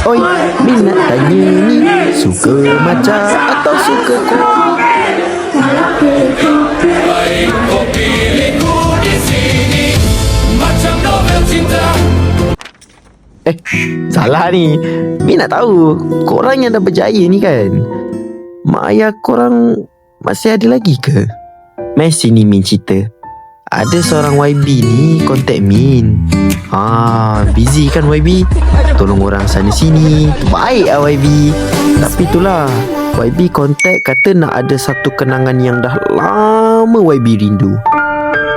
oi, minat tanya ni, suka maca atau suka Baik kau pilihku di sini macam novel cinta. Salah ni. Mi nak tahu korang yang dah berjaya ni kan, mak ayah korang masih ada lagi ke? Messi ni Min cerita, ada seorang YB ni kontak Min. Busy kan YB, tolong orang sana sini. Baik lah YB. Tapi itulah, YB kontak kata nak ada satu kenangan yang dah lama YB rindu,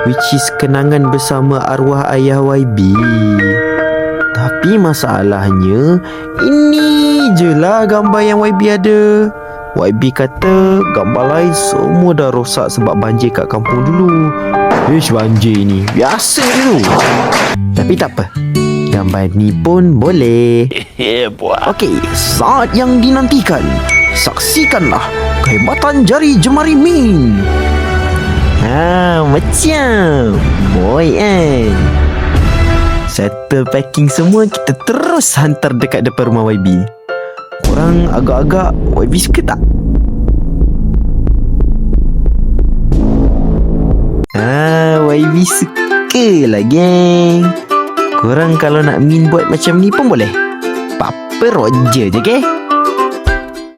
which is kenangan bersama arwah ayah YB. Tapi masalahnya, ini je lah gambar yang YB ada. YB kata gambar lain semua dah rosak sebab banjir kat kampung dulu. Banjir ni biasa je tu. Tapi tak apa, gambar ni pun boleh. Okey, saat yang dinantikan. Saksikanlah kehebatan jari jemari Min. Macam boy kan. Settle packing semua, kita terus hantar dekat depan rumah YB. Korang agak-agak YB suka tak? YB suka lah geng. Korang kalau nak Min buat macam ni pun boleh. Papa Roger je, okay?